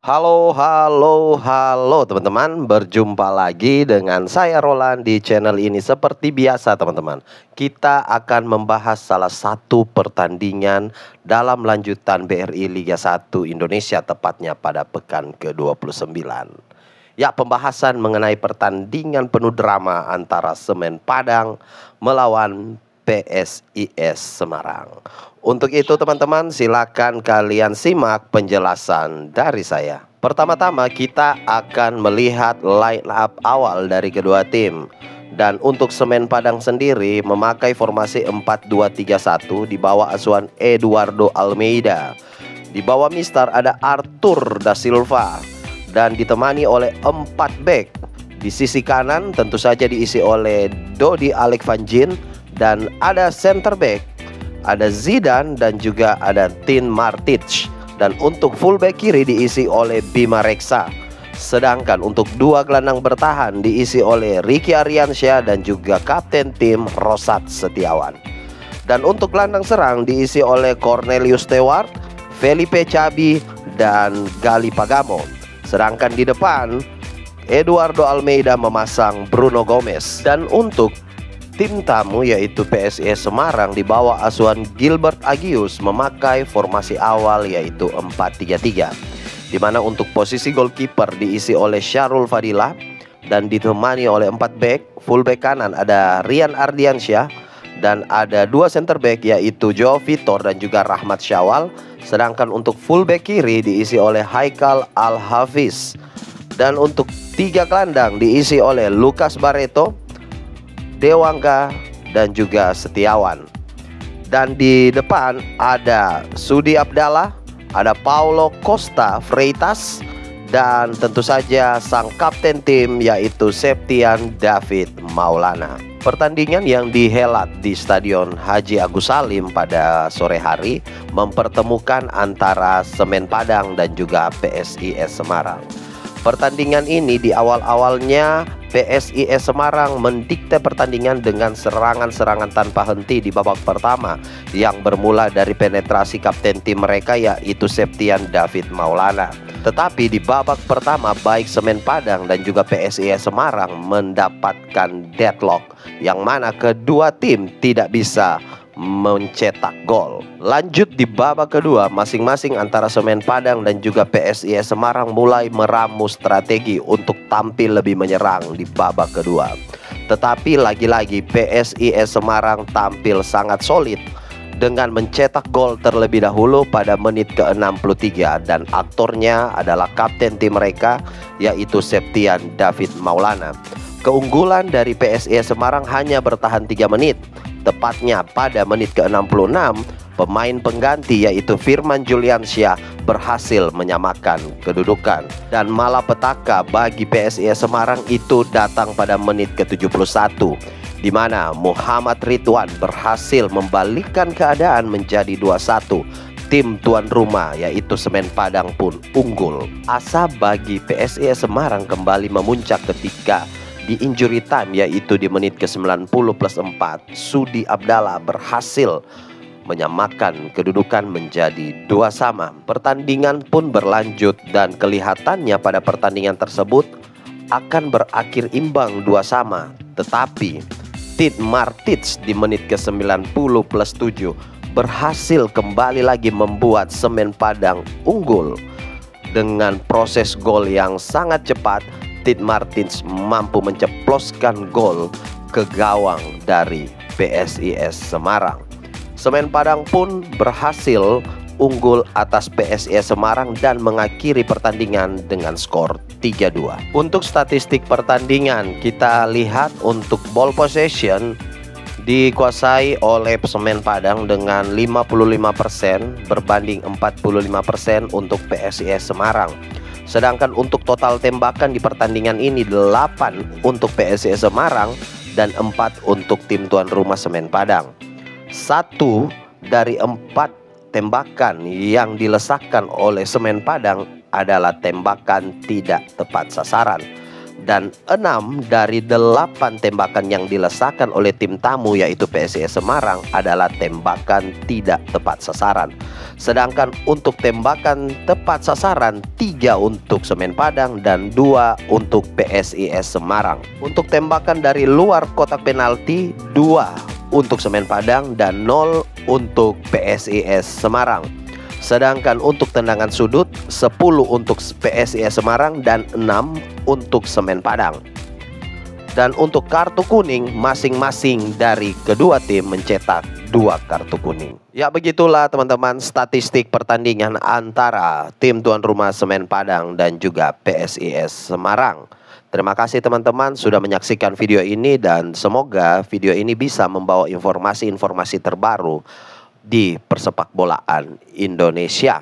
Halo, halo, halo teman-teman. Berjumpa lagi dengan saya Roland di channel ini. Seperti biasa teman-teman, kita akan membahas salah satu pertandingan dalam lanjutan BRI Liga 1 Indonesia, tepatnya pada pekan ke-29. Ya, pembahasan mengenai pertandingan penuh drama antara Semen Padang melawan PSIS Semarang. Untuk itu teman-teman, silakan kalian simak penjelasan dari saya. Pertama-tama kita akan melihat line up awal dari kedua tim. Dan untuk Semen Padang sendiri memakai formasi 4-2-3-1 di bawah asuhan Eduardo Almeida. Di bawah Mister ada Arthur da Silva dan ditemani oleh 4 back. Di sisi kanan tentu saja diisi oleh Dodi Alek Van Jin, dan ada center back, ada Zidane dan juga ada Tin Martic. Dan untuk fullback kiri diisi oleh Bima Reksa. Sedangkan untuk dua gelandang bertahan diisi oleh Ricky Ariansyah dan juga kapten tim Rosat Setiawan. Dan untuk gelandang serang diisi oleh Cornelius Stewart, Felipe Cabi dan Gali Pagamo. Sedangkan di depan Eduardo Almeida memasang Bruno Gomez. Dan untuk tim tamu yaitu PSIS Semarang di bawah asuhan Gilbert Agius memakai formasi awal yaitu 4-3-3. Di mana untuk posisi goalkeeper diisi oleh Syarul Fadilah dan ditemani oleh 4 back. Fullback kanan ada Rian Ardiansyah dan ada 2 center back yaitu Joe Vitor dan juga Rahmat Syawal. Sedangkan untuk fullback kiri diisi oleh Haikal Al-Hafiz. Dan untuk 3 gelandang diisi oleh Lucas Barreto, Dewangga dan juga Setiawan. Dan di depan ada Sudi Abdallah, ada Paulo Costa Freitas, dan tentu saja sang kapten tim yaitu Septian David Maulana. Pertandingan yang dihelat di Stadion Haji Agus Salim pada sore hari mempertemukan antara Semen Padang dan juga PSIS Semarang. Pertandingan ini di awal-awalnya PSIS Semarang mendikte pertandingan dengan serangan-serangan tanpa henti di babak pertama yang bermula dari penetrasi kapten tim mereka yaitu Septian David Maulana. Tetapi di babak pertama baik Semen Padang dan juga PSIS Semarang mendapatkan deadlock yang mana kedua tim tidak bisa mencetak gol. Lanjut di babak kedua, masing-masing antara Semen Padang dan juga PSIS Semarang mulai meramu strategi untuk tampil lebih menyerang di babak kedua. Tetapi lagi-lagi PSIS Semarang tampil sangat solid dengan mencetak gol terlebih dahulu pada menit ke-63, dan aktornya adalah kapten tim mereka yaitu Septian David Maulana. Keunggulan dari PSIS Semarang hanya bertahan 3 menit. Tepatnya pada menit ke-66, pemain pengganti yaitu Firman Juliansyah berhasil menyamakan kedudukan. Dan malapetaka bagi PSIS Semarang itu datang pada menit ke-71, di mana Muhammad Ridwan berhasil membalikkan keadaan menjadi 2-1. Tim tuan rumah yaitu Semen Padang pun unggul. Asa bagi PSIS Semarang kembali memuncak ketika di injury time yaitu di menit ke-90 plus 4, Sudi Abdallah berhasil menyamakan kedudukan menjadi 2-2. Pertandingan pun berlanjut dan kelihatannya pada pertandingan tersebut akan berakhir imbang 2-2. Tetapi Tin Martic di menit ke-90 plus 7 berhasil kembali lagi membuat Semen Padang unggul. Dengan proses gol yang sangat cepat, Tin Martins mampu menceploskan gol ke gawang dari PSIS Semarang. Semen Padang pun berhasil unggul atas PSIS Semarang dan mengakhiri pertandingan dengan skor 3-2. Untuk statistik pertandingan kita lihat untuk ball possession dikuasai oleh Semen Padang dengan 55% berbanding 45% untuk PSIS Semarang. Sedangkan untuk total tembakan di pertandingan ini 8 untuk PSIS Semarang dan 4 untuk tim tuan rumah Semen Padang. 1 dari 4 tembakan yang dilesakkan oleh Semen Padang adalah tembakan tidak tepat sasaran. Dan 6 dari 8 tembakan yang dilesakan oleh tim tamu yaitu PSIS Semarang adalah tembakan tidak tepat sasaran. Sedangkan untuk tembakan tepat sasaran 3 untuk Semen Padang dan 2 untuk PSIS Semarang. Untuk tembakan dari luar kotak penalti 2 untuk Semen Padang dan 0 untuk PSIS Semarang. Sedangkan untuk tendangan sudut 10 untuk PSIS Semarang dan 6 untuk Semen Padang. Dan untuk kartu kuning masing-masing dari kedua tim mencetak 2 kartu kuning. Ya begitulah teman-teman statistik pertandingan antara tim tuan rumah Semen Padang dan juga PSIS Semarang. Terima kasih teman-teman sudah menyaksikan video ini dan semoga video ini bisa membawa informasi-informasi terbaru di persepak bolaan Indonesia.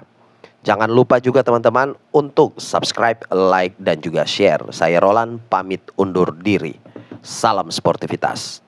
Jangan lupa juga teman-teman untuk subscribe, like, dan juga share. Saya Roland pamit undur diri. Salam sportivitas.